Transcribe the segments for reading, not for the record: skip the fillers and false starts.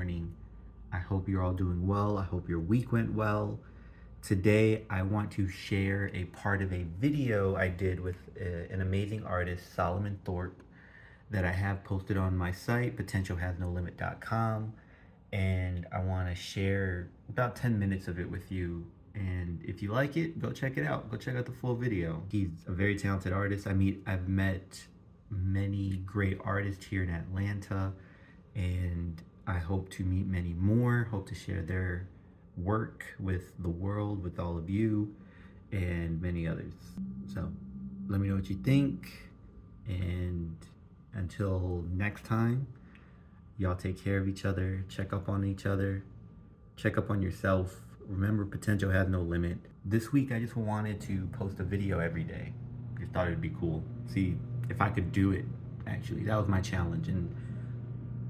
morning. I hope you're all doing well. I hope your week went well. Today, I want to share a part of a video I did with an amazing artist, Solomon Thorpe, that I have posted on my site, potentialhasnolimit.com. And I want to share about 10 minutes of it with you. And if you like it, go check it out. Go check out the full video. He's a very talented artist. I've met many great artists here in Atlanta, and I hope to meet many more. Hope to share their work with the world, with all of you, and many others. So let me know what you think. And until next time, y'all take care of each other, check up on each other, check up on yourself. Remember, potential has no limit. This week, I just wanted to post a video every day. Just thought it'd be cool. See if I could do it, actually. That was my challenge, and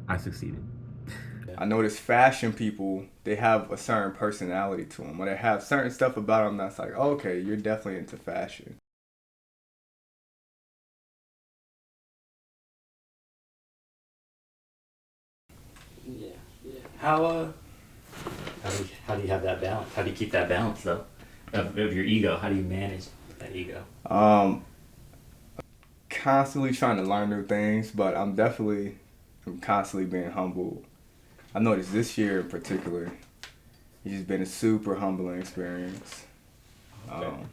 I succeeded. I notice fashion people, they have a certain personality to them, or they have certain stuff about them that's like, oh, okay, you're definitely into fashion. Yeah. How do you have that balance? How do you keep that balance though of your ego? How do you manage that ego? Constantly trying to learn new things, but I'm constantly being humbled. I noticed this year in particular, it's just been a super humbling experience. Okay.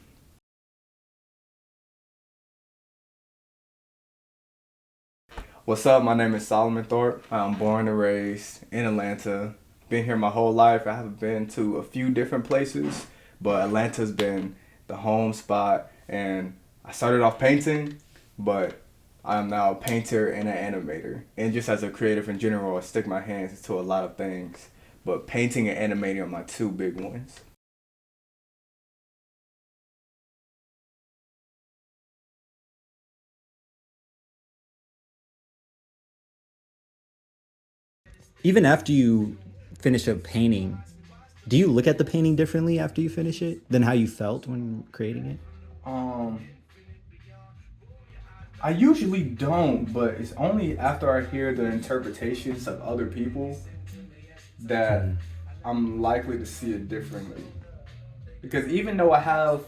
What's up? My name is Solomon Thorpe. I'm born and raised in Atlanta. Been here my whole life. I haven't been to a few different places, but Atlanta's been the home spot. And I started off painting, but I'm now a painter and an animator. And just as a creative in general, I stick my hands into a lot of things. But painting and animating are my two big ones. Even after you finish a painting, do you look at the painting differently after you finish it than how you felt when creating it? Um, I usually don't, but it's only after I hear the interpretations of other people that I'm likely to see it differently. Because even though I have,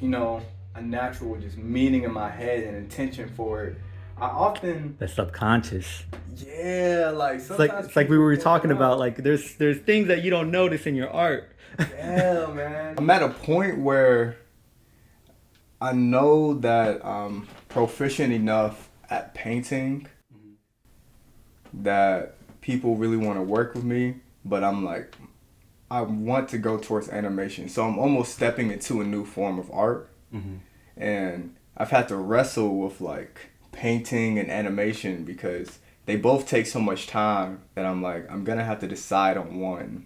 a natural just meaning in my head and intention for it, I often, The subconscious. yeah, like sometimes It's like we were people talking point about. out, Like there's things that you don't notice in your art. yeah, man. I'm at a point where I know that I'm proficient enough at painting that people really want to work with me, but I'm like, I want to go towards animation. So I'm almost stepping into a new form of art. And I've had to wrestle with like painting and animation because they both take so much time that I'm like, I'm going to have to decide on one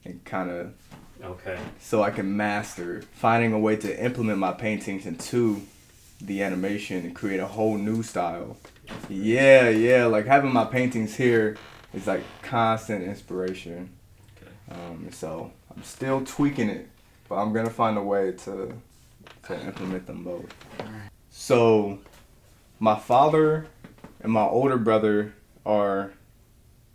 and kind of, Okay. so I can master finding a way to implement my paintings into the animation and create a whole new style. Yeah, like having my paintings here is like constant inspiration. So I'm still tweaking it, but I'm gonna find a way to implement them both. So my father and my older brother are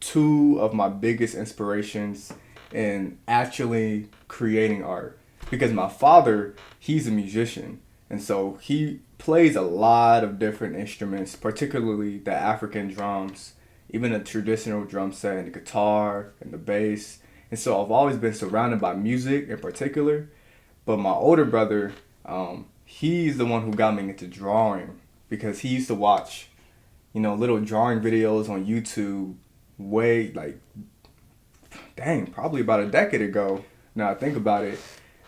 two of my biggest inspirations in actually creating art, because my father, he's a musician, and so he plays a lot of different instruments, particularly the African drums, even the traditional drum set, and the guitar and the bass. And so I've always been surrounded by music in particular. But my older brother, he's the one who got me into drawing, because he used to watch, little drawing videos on YouTube probably about a decade ago. Now I think about it,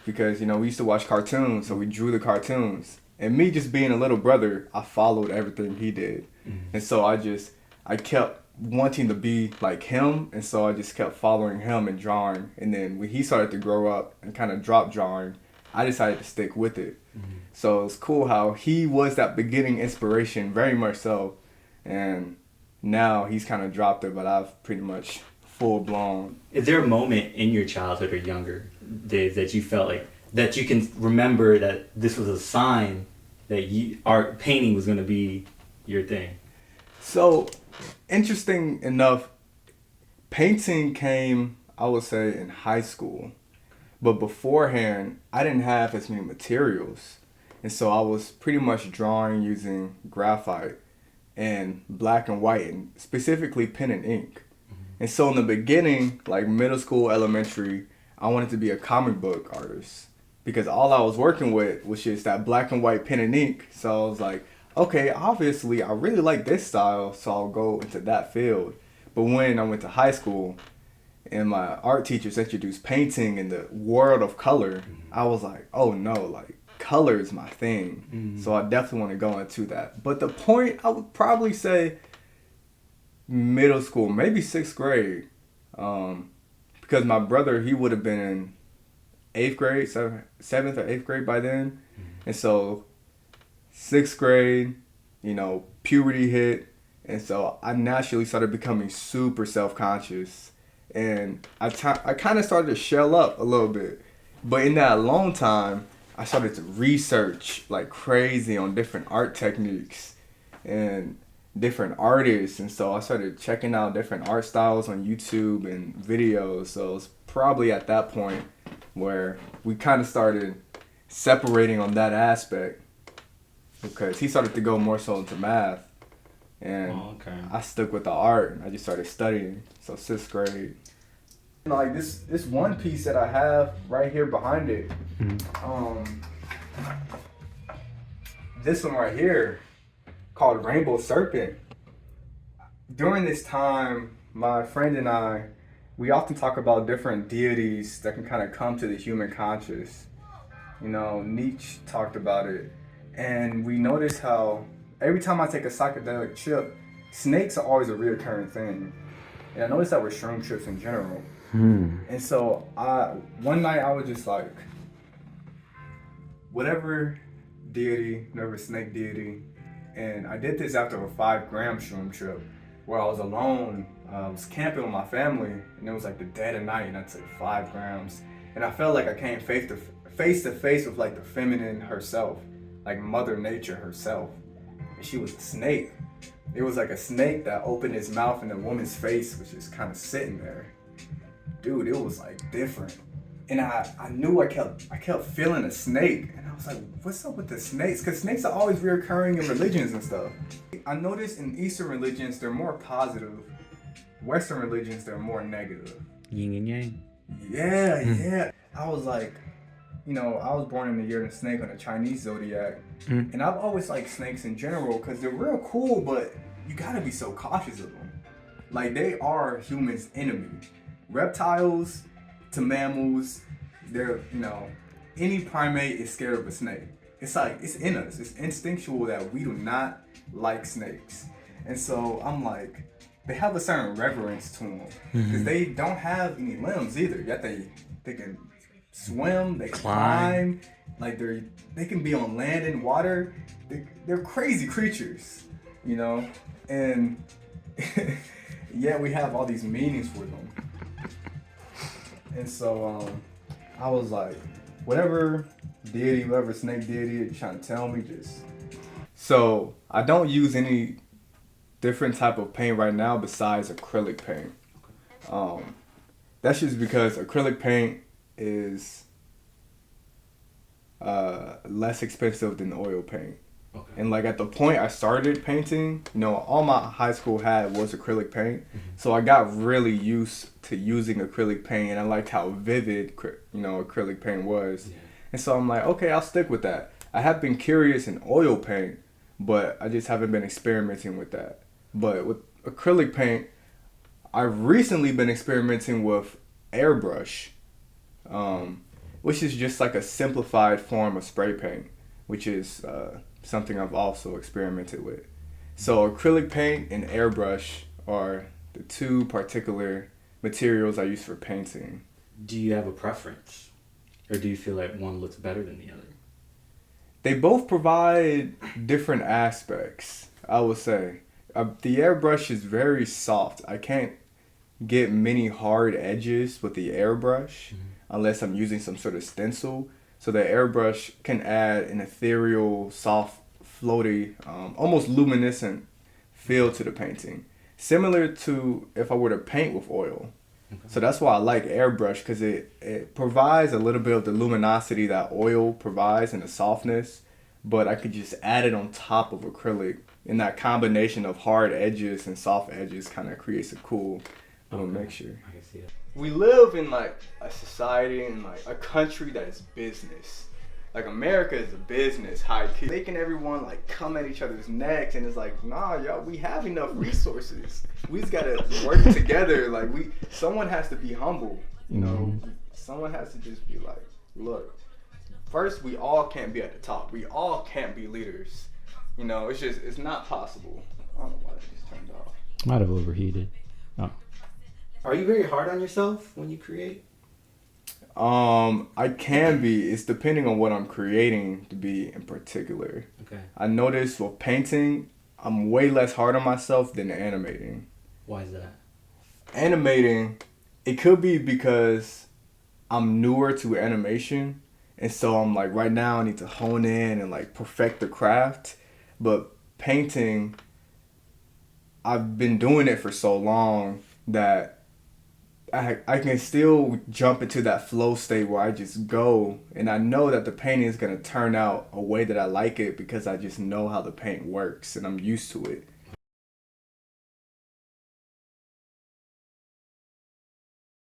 because, we used to watch cartoons, so we drew the cartoons. And me just being a little brother, I followed everything he did. And so I kept wanting to be like him, and so I just kept following him and drawing. And then when he started to grow up and kind of drop drawing, I decided to stick with it. So it's cool how he was that beginning inspiration, very much so, and now he's kind of dropped it, but I've pretty much full blown. Is there a moment in your childhood or younger days that you felt like that you can remember that this was a sign that art painting was going to be your thing? So interesting enough, painting came, I would say, in high school. But beforehand, I didn't have as many materials. And so I was pretty much drawing using graphite and black and white, and specifically pen and ink. And so in the beginning, like middle school, elementary, I wanted to be a comic book artist because all I was working with was just that black and white pen and ink. So I was like, okay, obviously I really like this style, so I'll go into that field. But when I went to high school and my art teachers introduced painting in the world of color, I was like, oh no, like color is my thing. So I definitely want to go into that. But the point, I would probably say middle school, maybe 6th grade. Because my brother, he would have been in 8th grade, 7th or 8th grade by then. And so 6th grade, puberty hit. And so I naturally started becoming super self-conscious. And I kind of started to shell up a little bit. But in that long time, I started to research like crazy on different art techniques and different artists. And so I started checking out different art styles on YouTube and videos. So it was probably at that point where we kind of started separating on that aspect because he started to go more so into math. And I stuck with the art and I just started studying. So 6th grade. Like this one piece that I have right here behind it. This one right here called Rainbow Serpent. During this time, my friend and I, we often talk about different deities that can kind of come to the human conscious. Nietzsche talked about it. And we noticed how every time I take a psychedelic trip, snakes are always a reoccurring thing. And I noticed that with shroom trips in general. And so one night I was just like, whatever deity, whatever snake deity, and I did this after a 5-gram shroom trip where I was alone. I was camping with my family and it was like the dead of night and I took 5 grams. And I felt like I came face to face with like the feminine herself, like Mother Nature herself. And she was a snake. It was like a snake that opened its mouth and the woman's face was just kind of sitting there. Dude, it was like different. And I knew I kept feeling a snake. And I was like, what's up with the snakes? Because snakes are always reoccurring in religions and stuff. I noticed in Eastern religions, they're more positive. Western religions, they're more negative. Yin and yang. Yeah. I was like, I was born in the year of the snake on the Chinese zodiac. And I've always liked snakes in general because they're real cool, but you gotta be so cautious of them. Like, they are humans' enemy. Reptiles to mammals, they're, any primate is scared of a snake. It's like, it's in us. It's instinctual that we do not like snakes. And so I'm like, they have a certain reverence to them because they don't have any limbs either. Yet they can swim, they climb, like they can be on land and water. They're crazy creatures, and yet we have all these meanings for them. And so I was like, whatever deity, whatever snake deity you're trying to tell me, just. So I don't use any different type of paint right now besides acrylic paint. That's just because acrylic paint is less expensive than oil paint. Okay. And like at the point I started painting, all my high school had was acrylic paint. So I got really used to using acrylic paint and I liked how vivid, acrylic paint was. Yeah. And so I'm like, okay, I'll stick with that. I have been curious in oil paint, but I just haven't been experimenting with that. But with acrylic paint, I've recently been experimenting with airbrush, which is just like a simplified form of spray paint, which is something I've also experimented with. So acrylic paint and airbrush are the two particular materials I use for painting. Do you have a preference? Or do you feel like one looks better than the other? They both provide different aspects, I would say. The airbrush is very soft. I can't get many hard edges with the airbrush unless I'm using some sort of stencil. So the airbrush can add an ethereal, soft, floaty, almost luminescent feel to the painting. similar to if I were to paint with oil. So that's why I like airbrush, because it provides a little bit of the luminosity that oil provides and the softness, but I could just add it on top of acrylic, and that combination of hard edges and soft edges kind of creates a cool little mixture. I can see it. We live in like a society and like a country that is business. Like America is a business, high key, making everyone like come at each other's necks, and it's like, nah, y'all, we have enough resources. We just gotta work together. Like someone has to be humble, you know. Someone has to just be like, look, first we all can't be at the top. We all can't be leaders. You know, it's not possible. I don't know why that just turned off. Might have overheated. Oh. Are you very hard on yourself when you create? I can be. It's depending on what I'm creating to be in particular. Okay. I noticed with painting, I'm way less hard on myself than animating. Why is that? Animating, it could be because I'm newer to animation, and so I'm like, right now I need to hone in and like perfect the craft. But painting, I've been doing it for so long that I can still jump into that flow state where I just go, and I know that the painting is going to turn out a way that I like it because I just know how the paint works and I'm used to it.